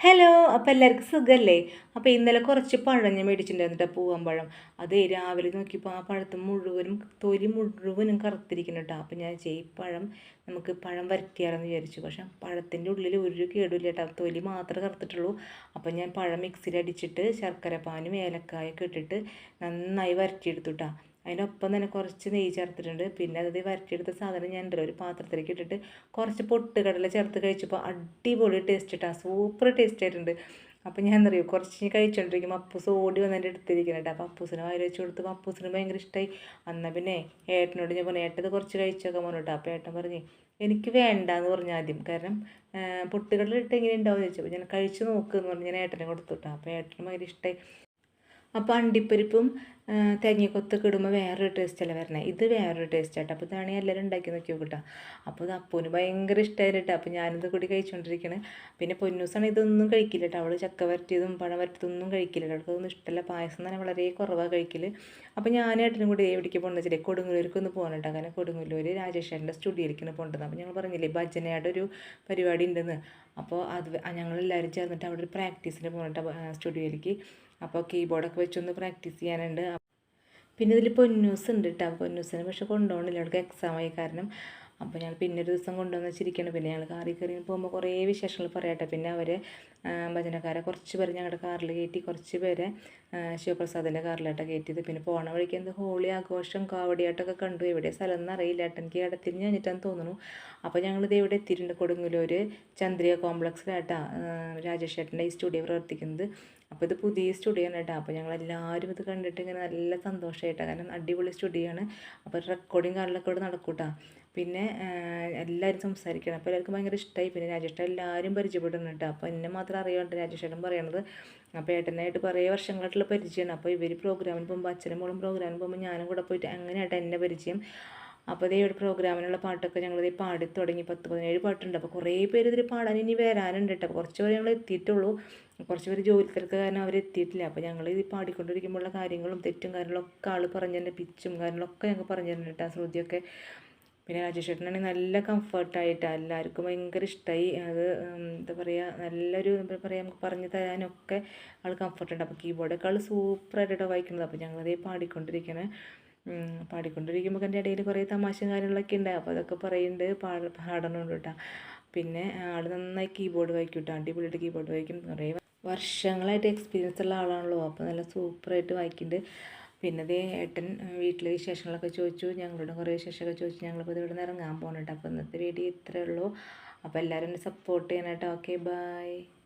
Hello. അപ്പോൾ എല്ലാവർക്കും സുഖമല്ലേ? അപ്പോൾ ഇന്നലെ കുറച്ച് പഴം ഞാൻ മേടിച്ചിട്ടുണ്ടായിരുന്നു കേട്ടോ, പൂവൻ പഴം. അത് രാവിലെ നോക്കിയപ്പോൾ ആ പഴത്ത് മുഴുവനും തൊലി മുഴുവനും കറുത്തിരിക്കുന്നു കേട്ടോ. അപ്പോൾ ഞാൻ ഈ പഴം നമുക്ക് പഴം വരട്ടിയാലെന്ന് വിചാരിച്ചു. പക്ഷേ പഴത്തിൻ്റെ ഉള്ളിൽ ഒരു കേടുമില്ല കേട്ടോ, തൊലി മാത്രമേ കറുത്തിട്ടുള്ളൂ. അപ്പോൾ ഞാൻ പഴം മിക്സിയിൽ അടിച്ചിട്ട് ശർക്കര പാനും ഏലക്കായൊക്കെ ഇട്ടിട്ട് നന്നായി വരട്ടിയെടുത്തു കേട്ടോ. അതിനൊപ്പം തന്നെ കുറച്ച് നെയ്യ് ചേർത്തിട്ടുണ്ട്. പിന്നെ അത് വരട്ടിയെടുത്ത സാധനം ഞാൻ ഉണ്ടല്ലോ ഒരു പാത്രത്തിലേക്ക് ഇട്ടിട്ട് കുറച്ച് പൊട്ടുകടല ചേർത്ത് കഴിച്ചപ്പോൾ അടിപൊളി ടേസ്റ്റ് ഇട്ടാ, സൂപ്പർ ടേസ്റ്റ് ആയിട്ടുണ്ട്. അപ്പോൾ ഞാൻ എന്നറിയോ കുറച്ച് കഴിച്ചുകൊണ്ടിരിക്കുമ്പോൾ അപ്പൂസ് ഓടി വന്നിട്ട് എടുത്തിരിക്കുന്നുണ്ട്. അപ്പോൾ അപ്പൂസിന് വായിൽ വെച്ച് കൊടുത്ത് അപ്പൂസിന് ഭയങ്കര ഇഷ്ടമായി. എന്നാൽ പിന്നെ ഏട്ടനോട് ഞാൻ പറഞ്ഞു, ഏട്ടത് കുറച്ച് കഴിച്ചൊക്കെ പറഞ്ഞിട്ടോ. അപ്പോൾ ഏട്ടൻ പറഞ്ഞ് എനിക്ക് വേണ്ടാന്ന് പറഞ്ഞു ആദ്യം. കാരണം പൊട്ടുകടല ഇട്ട് എങ്ങനെ ഉണ്ടാവുമെന്ന് ചോദിച്ചപ്പോൾ ഞാൻ കഴിച്ച് നോക്കുമെന്ന് പറഞ്ഞ് ഞാൻ ഏട്ടനെ കൊടുത്തു കേട്ടോ. അപ്പോൾ ഏട്ടന് ഭയങ്കര ഇഷ്ടമായി. അപ്പോൾ അണ്ടിപ്പരിപ്പും തേങ്ങക്കൊത്തൊക്കെ ഇടുമ്പോൾ വേറൊരു ടേസ്റ്റല്ലേ വരണേ, ഇത് വേറൊരു ടേസ്റ്റ് ആട്ടോ. അപ്പോൾ ഇതാണ് എല്ലാവരും ഉണ്ടാക്കി നോക്കി നോക്കിട്ടോ. അപ്പോൾ ഇത് അപ്പൂന് ഭയങ്കര ഇഷ്ടമായിട്ട് അപ്പോൾ ഞാനിത് കൂടി കഴിച്ചുകൊണ്ടിരിക്കണേ. പിന്നെ പൊന്നൂസാണ് ഇതൊന്നും കഴിക്കില്ല കേട്ടോ. അവൾ ചക്ക വരട്ടിയതും പഴം വരട്ടിയതൊന്നും കഴിക്കില്ല കേട്ടോ. അവൾക്കൊന്നും ഇഷ്ടമല്ല. പായസം തന്നെ വളരെ കുറവാണ് കഴിക്കൽ. അപ്പോൾ ഞാൻ ഏട്ടനും കൂടി എവിടേക്ക് പോകുന്നത് വെച്ചില്ലേ, കൊടുങ്ങല്ലൂർക്ക് ഒന്ന് പോകണം കേട്ടോ. കാരണം കൊടുങ്ങല്ലൂർ രാജേഷേട്ടൻ്റെ സ്റ്റുഡിയോയിലേക്കാണ് പോകേണ്ടത്. അപ്പോൾ ഞങ്ങൾ പറഞ്ഞില്ലേ ഭജനയുടെ ഒരു പരിപാടി ഉണ്ടെന്ന്. അപ്പോൾ അത് ഞങ്ങളെല്ലാവരും ചേർന്നിട്ട് അവിടെ ഒരു പ്രാക്ടീസിന് പോകണം കേട്ടോ, സ്റ്റുഡിയോയിലേക്ക്. അപ്പോൾ കീബോർഡൊക്കെ വെച്ചൊന്ന് പ്രാക്ടീസ് ചെയ്യാനുണ്ട്. പിന്നെ ഇതിൽ പൊന്നൂസ് ഉണ്ട് കേട്ടോ. പൊന്നൂസിന് പക്ഷെ കൊണ്ടുപോകണില്ല, അവൾക്ക് എക്സാം ആയി കാരണം. അപ്പോൾ ഞങ്ങൾ പിന്നെ ഒരു ദിവസം കൊണ്ടുവന്ന് വെച്ചിരിക്കണം. പിന്നെ ഞങ്ങൾ കാറിൽ കയറി പോകുമ്പോൾ കുറേ വിശേഷങ്ങൾ പറയട്ടെ. പിന്നെ അവർ ഭജനക്കാരെ കുറച്ച് പേര് ഞങ്ങളുടെ കാറിൽ കയറ്റി, കുറച്ച് പേരെ ശിവപ്രസാദിൻ്റെ കാറിലായിട്ടാണ് കയറ്റിയത്. പിന്നെ പോണ വഴിക്ക് എന്ത് ഹോളി ആഘോഷം കാവടിയാട്ടമൊക്കെ കണ്ടു. എവിടെ സ്ഥലം എന്ന് അറിയില്ല കേട്ടോ, എനിക്ക് ഇടത്തിരിഞ്ഞ് കഴിഞ്ഞിട്ടാന്ന് തോന്നുന്നു. അപ്പോൾ ഞങ്ങളിത് എവിടെ എത്തിയിട്ടുണ്ട്, കൊടുങ്ങല്ലൂർ ചന്ദ്രിക കോംപ്ലക്സിലായിട്ടാ രാജേഷ് ചേട്ടൻ്റെ ഈ സ്റ്റുഡിയോ പ്രവർത്തിക്കുന്നത്. അപ്പോൾ ഇത് പുതിയ സ്റ്റുഡിയോ ആണ് കേട്ടോ. അപ്പോൾ ഞങ്ങളെല്ലാവരും ഇത് കണ്ടിട്ട് ഇങ്ങനെ നല്ല സന്തോഷമായിട്ടാണ്, കാരണം അടിപൊളി സ്റ്റുഡിയോ ആണ്. അപ്പോൾ റെക്കോർഡിങ് കാര്യങ്ങളൊക്കെ ഇവിടെ നടക്കും കേട്ടോ. പിന്നെ എല്ലാവരും സംസാരിക്കണം. അപ്പോൾ എല്ലാവർക്കും ഭയങ്കര ഇഷ്ടമായി. പിന്നെ രാജേഷ് എല്ലാവരും പരിചയപ്പെടുന്നു കേട്ടോ. അപ്പോൾ എന്നെ മാത്രം അറിയാണ്ട് രാജേഷ് ഏട്ടൻ പറയണത്. അപ്പോൾ ഏട്ടനായിട്ട് കുറേ വർഷങ്ങളായിട്ടുള്ള പരിചയമാണ്. അപ്പോൾ ഇവർ പ്രോഗ്രാമിന് പോകുമ്പോൾ അച്ഛനും മോളും പ്രോഗ്രാമിന് പോകുമ്പോൾ ഞാനും കൂടെ പോയിട്ട് അങ്ങനെയായിട്ട് എന്നെ പരിചയം. അപ്പോൾ ഇതേ ഒരു പ്രോഗ്രാമിനുള്ള പാട്ടൊക്കെ ഞങ്ങളിത് പാടി തുടങ്ങി. 10-17 പാട്ടുണ്ട്. അപ്പോൾ കുറേ പേര് ഇതിൽ പാടാൻ ഇനി വരാനുണ്ട് കേട്ടോ. കുറച്ച് പേര് ഞങ്ങൾ എത്തിയിട്ടുള്ളൂ, കുറച്ച് പേര് ജോലി തിരക്ക് കാരണം അവരെത്തിയിട്ടില്ല. അപ്പോൾ ഞങ്ങൾ ഇത് പാടിക്കൊണ്ടിരിക്കുമ്പോഴുള്ള കാര്യങ്ങളും തെറ്റും കാര്യങ്ങളൊക്കെ ആൾ പറഞ്ഞു തന്നെ, പിച്ചും കാര്യങ്ങളൊക്കെ ഞങ്ങൾ പറഞ്ഞു തരുന്നുണ്ട് കേട്ടോ, ശ്രുതിയൊക്കെ. പിന്നെ രാജേഷ് ചേട്ടനാണെങ്കിൽ നല്ല കംഫർട്ടായിട്ടാണ്, എല്ലാവർക്കും ഭയങ്കര ഇഷ്ടമായി. അത് എന്താ പറയുക, നല്ലൊരു എന്താ പറയുക, നമുക്ക് പറഞ്ഞു തരാനൊക്കെ ആൾ കംഫർട്ടുണ്ട്. അപ്പോൾ കീബോർഡൊക്കെ ആൾ സൂപ്പറായിട്ടാണ് വായിക്കുന്നത്. അപ്പോൾ ഞങ്ങളതേ പാടിക്കൊണ്ടിരിക്കുമ്പോൾ എൻ്റെ ഇടയിൽ കുറേ തമാശയും കാര്യങ്ങളൊക്കെ ഉണ്ട്. അപ്പോൾ അതൊക്കെ പറയുന്നുണ്ട്, പാടണമുണ്ട് കേട്ടോ. പിന്നെ ആൾ നന്നായി കീബോർഡ് വായിക്കും കേട്ടോ, അടിപൊളിയായിട്ട് കീബോർഡ് വായിക്കും. കുറേ വർഷങ്ങളായിട്ട് എക്സ്പീരിയൻസ് ഉള്ള ആളാണല്ലോ, അപ്പോൾ നല്ല സൂപ്പറായിട്ട് വായിക്കുന്നുണ്ട്. പിന്നെ അതേ ഏട്ടൻ വീട്ടിലെ വിശേഷങ്ങളൊക്കെ ചോദിച്ചു, ഞങ്ങളുടെ കുറേ വിശേഷമൊക്കെ ചോദിച്ചു. ഞങ്ങളിപ്പോൾ ഇവിടെ നിന്ന് ഇറങ്ങാൻ പോകണം കേട്ടോ. അപ്പോൾ ഇന്നത്തെ വീഡിയോ ഇത്രയേ ഉള്ളൂ. അപ്പോൾ എല്ലാവരും എന്നെ സപ്പോർട്ട് ചെയ്യാനായിട്ട്. Okay, by.